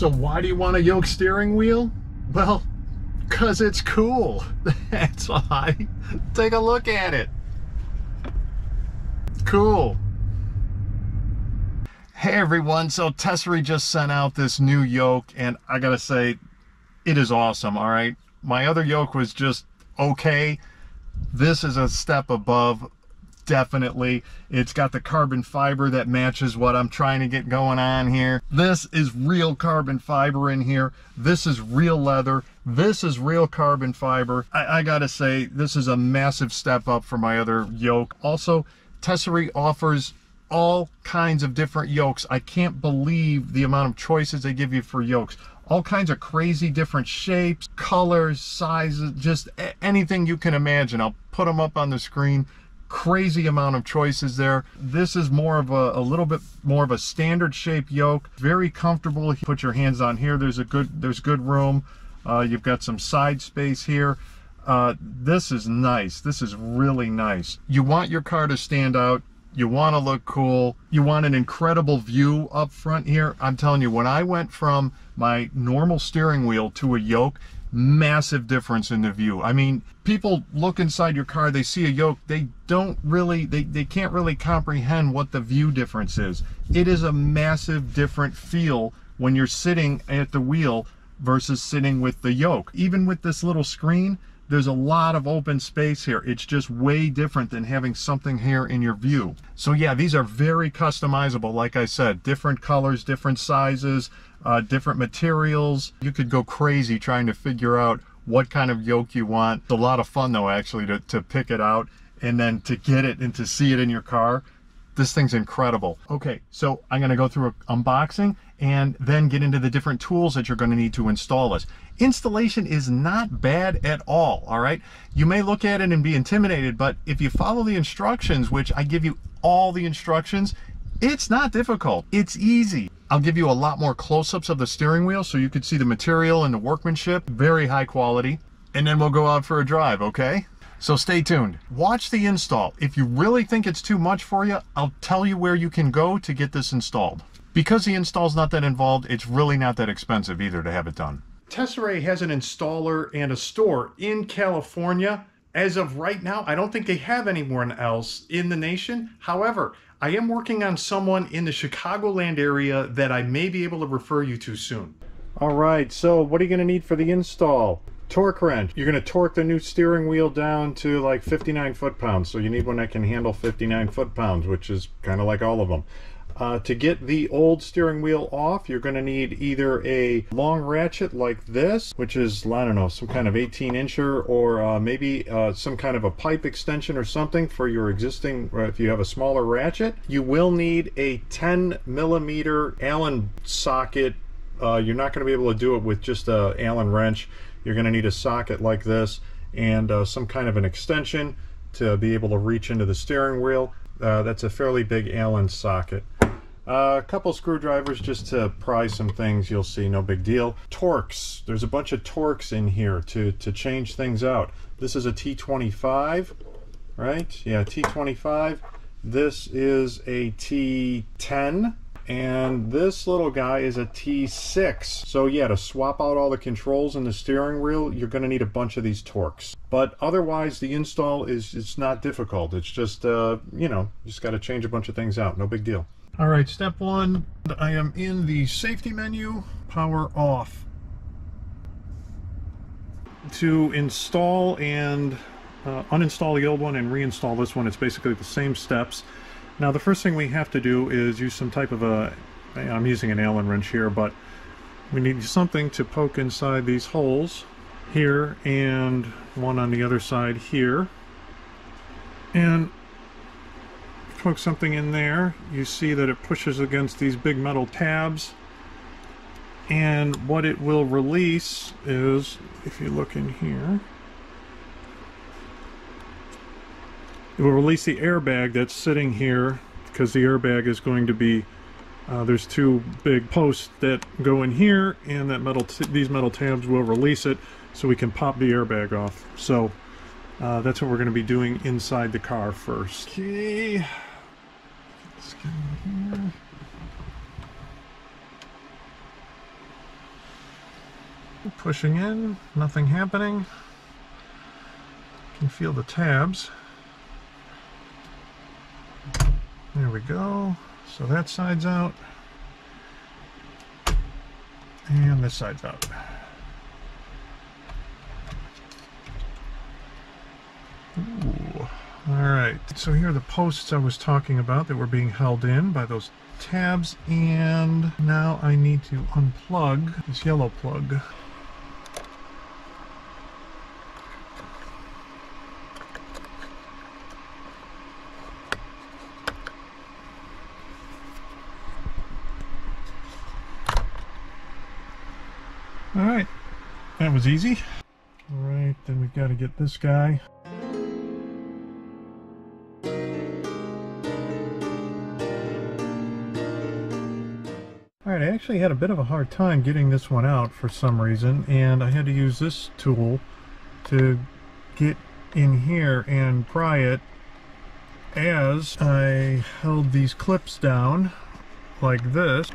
So why do you want a yoke steering wheel? Well, because it's cool. That's why. Take a look at it. Cool. Hey everyone, so Tesery just sent out this new yoke, and I gotta say, it is awesome, all right? My other yoke was just okay. This is a step above, definitely. It's got the carbon fiber that matches what I'm trying to get going on here. This is real carbon fiber in here. This is real leather. This is real carbon fiber. I gotta say, this is a massive step up for my other yoke. Also, Tesery offers all kinds of different yokes. I can't believe the amount of choices they give you for yokes. All kinds of crazy different shapes, colors, sizes, just anything you can imagine. I'll put them up on the screen. Crazy amount of choices there. This is more of a little bit more of a standard shape yoke. Very comfortable. You put your hands on here. There's good room. You've got some side space here. This is nice. This is really nice. You want your car to stand out. You want to look cool. You want an incredible view up front here. I'm telling you, when I went from my normal steering wheel to a yoke, massive difference in the view. I mean, people look inside your car, they see a yoke, they don't really, they can't really comprehend what the view difference is. It is a massive different feel when you're sitting at the wheel versus sitting with the yoke. Even with this little screen, there's a lot of open space here. It's just way different than having something here in your view. So yeah, these are very customizable. Like I said, different colors, different sizes, different materials. You could go crazy trying to figure out what kind of yoke you want. It's a lot of fun though, actually, to pick it out and then to get it and to see it in your car. This thing's incredible. Okay, so I'm gonna go through an unboxing and then get into the different tools that you're gonna need to install this. Installation is not bad at all right? You may look at it and be intimidated, but if you follow the instructions, which I give you all the instructions, it's not difficult, it's easy. I'll give you a lot more close-ups of the steering wheel so you can see the material and the workmanship, very high quality, and then we'll go out for a drive, okay? So stay tuned. Watch the install. If you really think it's too much for you, I'll tell you where you can go to get this installed. Because the install's not that involved, it's really not that expensive either to have it done. Tesery has an installer and a store in California. As of right now, I don't think they have anyone else in the nation. However, I am working on someone in the Chicagoland area that I may be able to refer you to soon. All right, so what are you gonna need for the install? Torque wrench. You're going to torque the new steering wheel down to like 59 foot-pounds. So you need one that can handle 59 foot-pounds, which is kind of like all of them. To get the old steering wheel off, you're going to need either a long ratchet like this, which is, I don't know, some kind of 18-incher, or maybe some kind of a pipe extension or something for your existing, if you have a smaller ratchet. You will need a 10mm Allen socket. You're not going to be able to do it with just an Allen wrench. You're going to need a socket like this and some kind of an extension to be able to reach into the steering wheel. That's a fairly big Allen socket. A couple screwdrivers just to pry some things, you'll see, no big deal. Torques. There's a bunch of torques in here to change things out. This is a T25, right? Yeah, T25. This is a T10. And this little guy is a T6. So yeah, to swap out all the controls in the steering wheel, you're going to need a bunch of these torques. But otherwise, the install it's not difficult. It's just, you know, just got to change a bunch of things out. No big deal. All right, step one, I am in the safety menu, power off. To install and uninstall the old one and reinstall this one, it's basically the same steps. Now the first thing we have to do is use some type of I'm using an Allen wrench here, but we need something to poke inside these holes here and one on the other side here. And poke something in there. You see that it pushes against these big metal tabs. And what it will release is, if you look in here, it will release the airbag that's sitting here, because the airbag is going to be, there's two big posts that go in here, and that these metal tabs will release it so we can pop the airbag off. So that's what we're going to be doing inside the car first. Okay, let's get in here. Pushing in, nothing happening. Can feel the tabs. There we go. So that side's out. And this side's out. Ooh. Alright, so here are the posts I was talking about that were being held in by those tabs, and now I need to unplug this yellow plug. Alright, that was easy. Alright, then we've got to get this guy. Alright, I actually had a bit of a hard time getting this one out for some reason, and I had to use this tool to get in here and pry it as I held these clips down like this.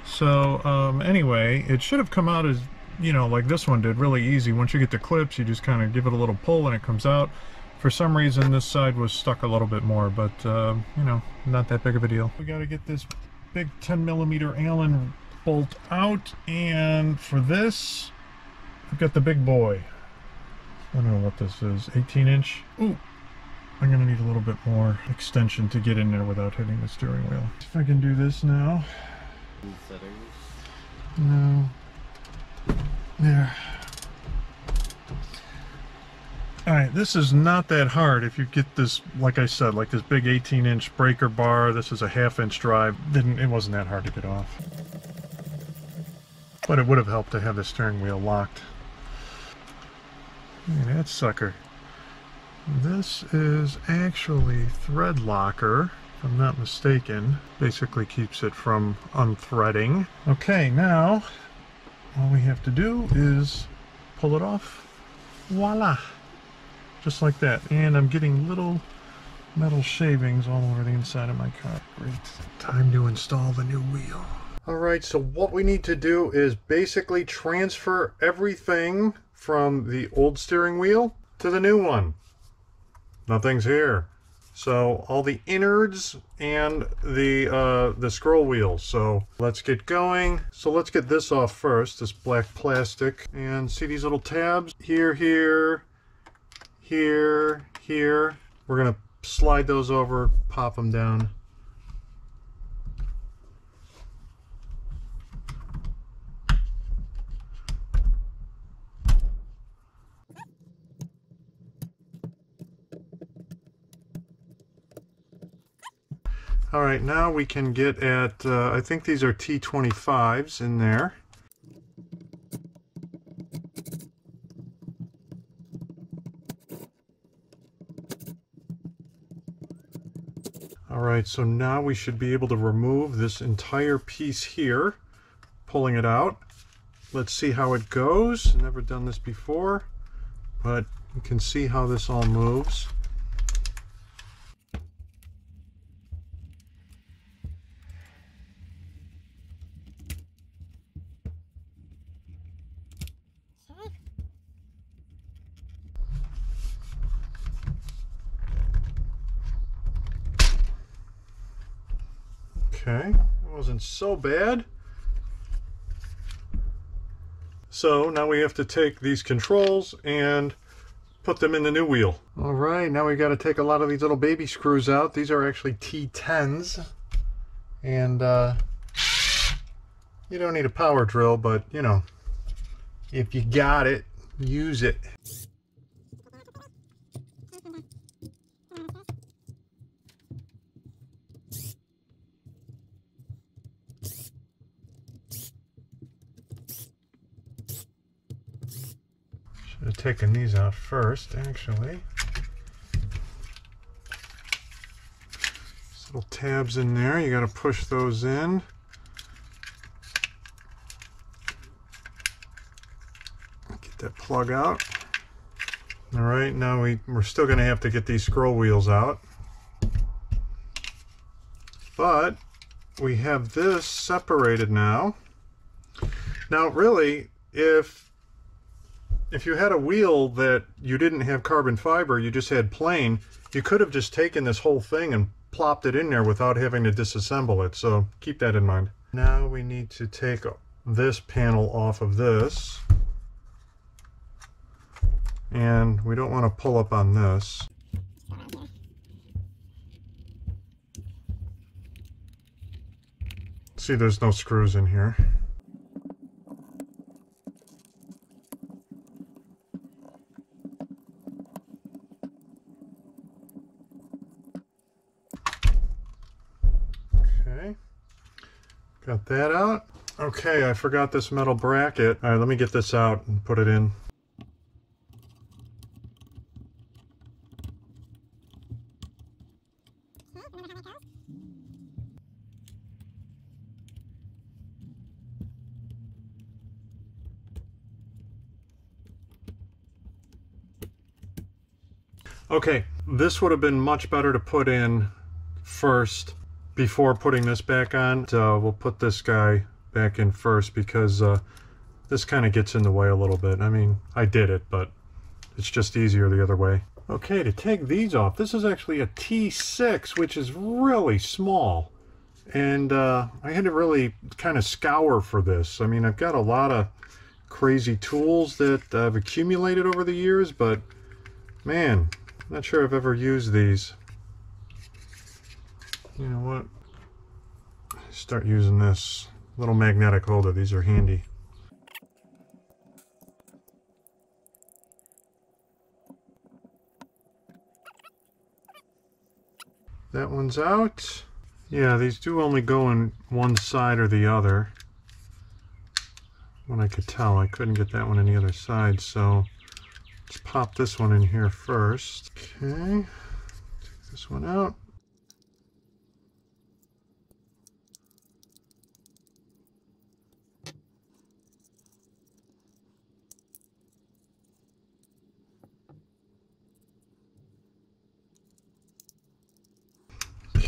So anyway, it should have come out as, you know, like this one did, really easy. Once you get the clips, you just kind of give it a little pull and it comes out. For some reason this side was stuck a little bit more, but you know, not that big of a deal. We got to get this big 10mm Allen bolt out, and for this I've got the big boy. I don't know what this is, 18-inch. Ooh, I'm gonna need a little bit more extension to get in there without hitting the steering wheel. If I can do this now. No. There. Alright, this is not that hard if you get this, like I said, like this big 18-inch breaker bar. This is a 1/2-inch drive. It wasn't that hard to get off. But it would have helped to have the steering wheel locked. Look at that sucker. This is actually thread locker, if I'm not mistaken. Basically keeps it from unthreading. Okay, now all we have to do is pull it off. Voila! Just like that. And I'm getting little metal shavings all over the inside of my car. Great. Time to install the new wheel. Alright, so what we need to do is basically transfer everything from the old steering wheel to the new one. Nothing's here. So all the innards and the scroll wheels. So let's get going. So let's get this off first, this black plastic. And see these little tabs? Here, here, here, here. We're gonna slide those over, pop them down. All right, now we can get at, I think these are T25s in there. All right, so now we should be able to remove this entire piece here, pulling it out. Let's see how it goes. Never done this before, but you can see how this all moves. Okay, it wasn't so bad. So now we have to take these controls and put them in the new wheel. All right, now we got to take a lot of these little baby screws out. These are actually T10s. And you don't need a power drill, but you know, if you got it, use it. Should have taken these out first, actually. These little tabs in there, you got to push those in. Get that plug out. All right, now we're still going to have to get these scroll wheels out. But we have this separated now. Now, really, if you had a wheel that you didn't have carbon fiber, you just had plain, you could have just taken this whole thing and plopped it in there without having to disassemble it. So keep that in mind. Now we need to take this panel off of this. And we don't want to pull up on this. See, there's no screws in here. Okay, got that out. Okay, I forgot this metal bracket. All right, let me get this out and put it in. Okay, this would have been much better to put in first before putting this back on. We'll put this guy back in first because this kind of gets in the way a little bit. I mean, I did it, but it's just easier the other way. Okay, to take these off, this is actually a T6, which is really small. And I had to really kind of scour for this. I mean, I've got a lot of crazy tools that I've accumulated over the years, but man, not sure I've ever used these. You know what? Start using this little magnetic holder. These are handy. That one's out. Yeah, these do only go in one side or the other. When I could tell, I couldn't get that one on the other side, so let's pop this one in here first. Okay, take this one out.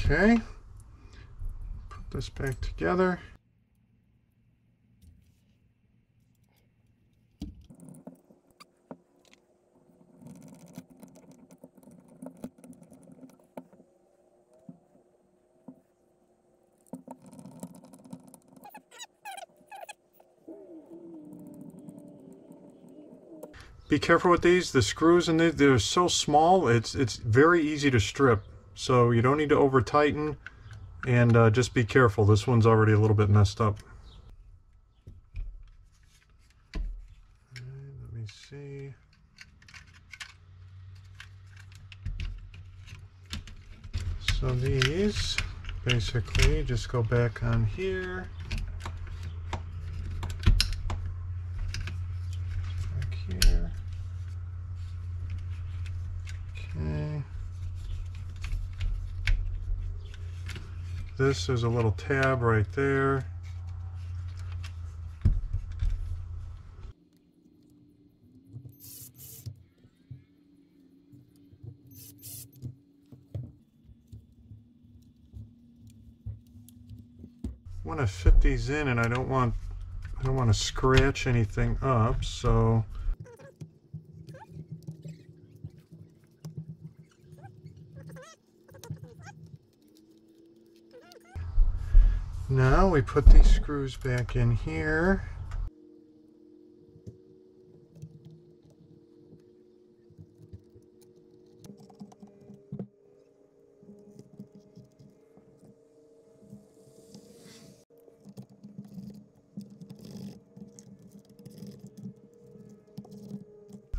Okay, put this back together. Be careful with these. The screws in these, they're so small, it's very easy to strip. So you don't need to over tighten, and just be careful. This one's already a little bit messed up. Let me see. So these basically just go back on here. Back here. Okay. This is a little tab right there. I want to fit these in, and I don't want to scratch anything up, so now we put these screws back in here.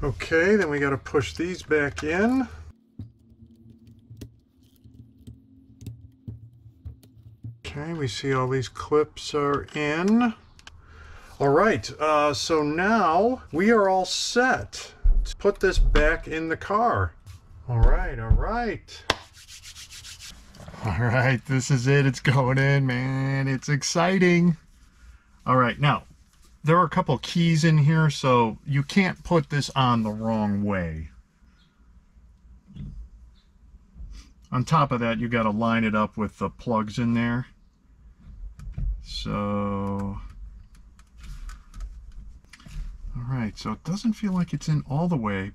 Okay, then we got to push these back in. Okay, we see all these clips are in. All right, so now we are all set to put this back in the car. All right, all right. All right, this is it. It's going in, man. It's exciting. All right, now, there are a couple keys in here, so you can't put this on the wrong way. On top of that, you got to line it up with the plugs in there. So All right, so it doesn't feel like it's in all the way,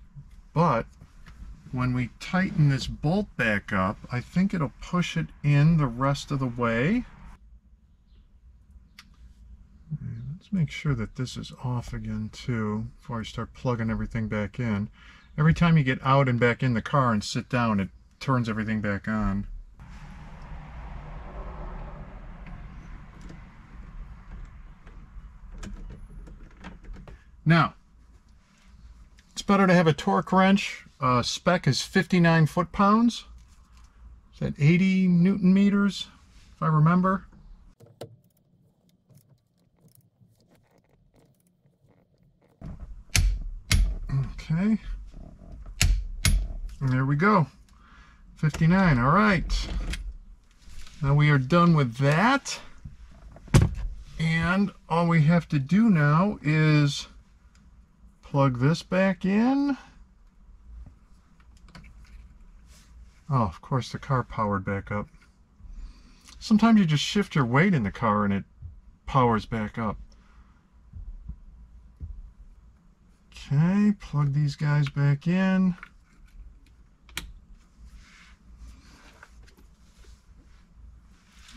but when we tighten this bolt back up, I think it'll push it in the rest of the way. Let's make sure that this is off again too before I start plugging everything back in. Every time you get out and back in the car and sit down, it turns everything back on. Now, it's better to have a torque wrench. Spec is 59 foot-pounds. Is that 80 Newton meters, if I remember? Okay. And there we go. 59, all right. Now we are done with that. And all we have to do now is plug this back in. Oh, of course the car powered back up. Sometimes you just shift your weight in the car and it powers back up. Okay, plug these guys back in.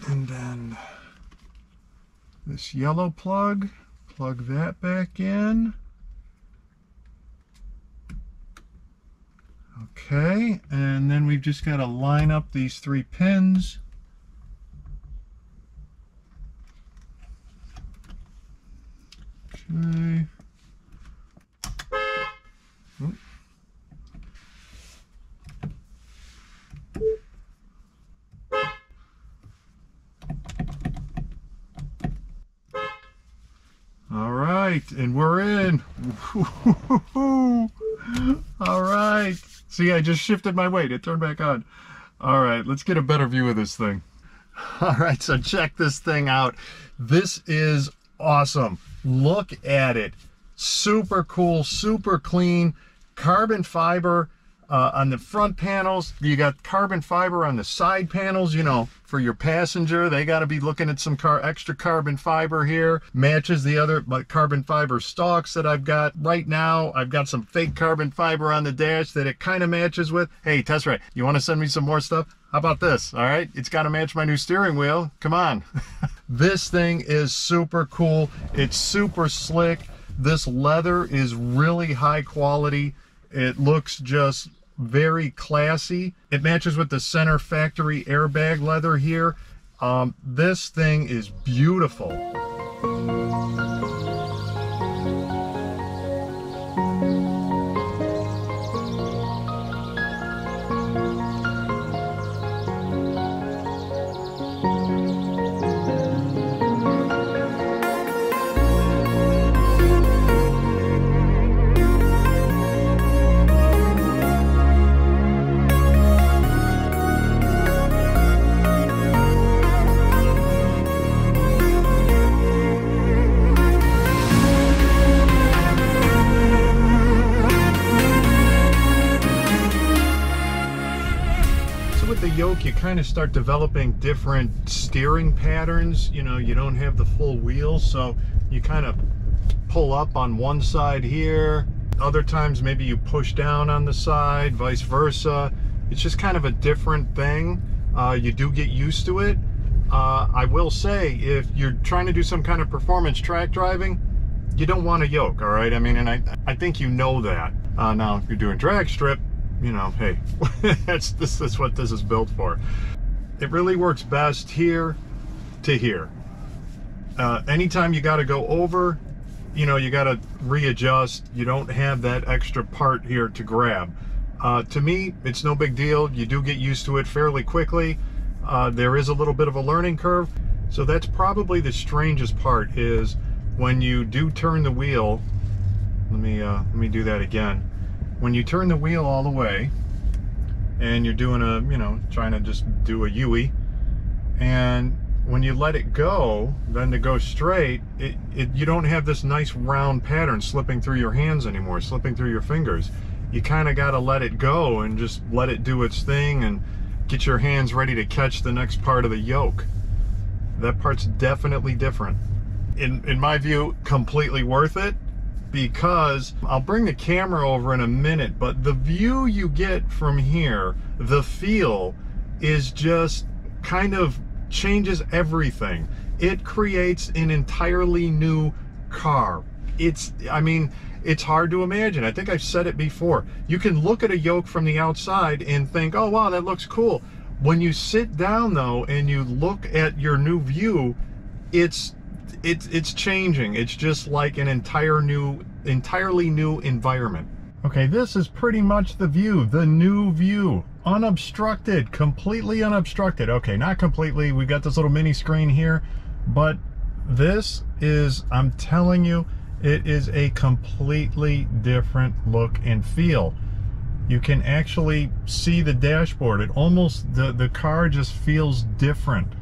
And then this yellow plug, plug that back in. Okay, and then we've just got to line up these 3 pins. Okay. All right, and we're in. All right. See, I just shifted my weight. It turned back on. All right, let's get a better view of this thing. All right, so check this thing out. This is awesome. Look at it. Super cool, super clean. Carbon fiber on the front panels. You got carbon fiber on the side panels, you know, for your passenger. They got to be looking at some extra carbon fiber here. Matches the other carbon fiber stalks that I've got right now. I've got some fake carbon fiber on the dash that it kind of matches with. Hey, Tesery, you want to send me some more stuff? How about this? All right, it's got to match my new steering wheel. Come on. This thing is super cool. It's super slick. This leather is really high quality. It looks just very classy. It matches with the center factory airbag leather here. This thing is beautiful. Yoke, you kind of start developing different steering patterns. You know, you don't have the full wheel, so you kind of pull up on one side here. Other times maybe you push down on the side, vice versa. It's just kind of a different thing. You do get used to it. I will say, if you're trying to do some kind of performance track driving, you don't want a yoke, all right? I mean, and I think you know that. Now, if you're doing drag strip, you know, hey, this is what this is built for. It really works best here to here. Anytime you got to go over, you know, you got to readjust. You don't have that extra part here to grab. To me, it's no big deal. You do get used to it fairly quickly. There is a little bit of a learning curve. So that's probably the strangest part, is when you do turn the wheel. Let me do that again. When you turn the wheel all the way and you're doing a, you know, trying to just do a U-ey, and when you let it go, then to go straight, you don't have this nice round pattern slipping through your hands anymore, slipping through your fingers. You kind of got to let it go and just let it do its thing and get your hands ready to catch the next part of the yoke. That part's definitely different. In my view, completely worth it. because I'll bring the camera over in a minute, but the view you get from here, the feel is just kind of changes everything. It creates an entirely new car. I mean, it's hard to imagine. I think I've said it before. You can look at a yoke from the outside and think, oh wow, that looks cool. When you sit down though and you look at your new view, it's changing. It's just like an entirely new environment. Okay, this is pretty much the view, the new view. Unobstructed, completely unobstructed. Okay, not completely. We got this little mini screen here, but this is, I'm telling you, it is a completely different look and feel. You can actually see the dashboard. It almost, the car just feels different.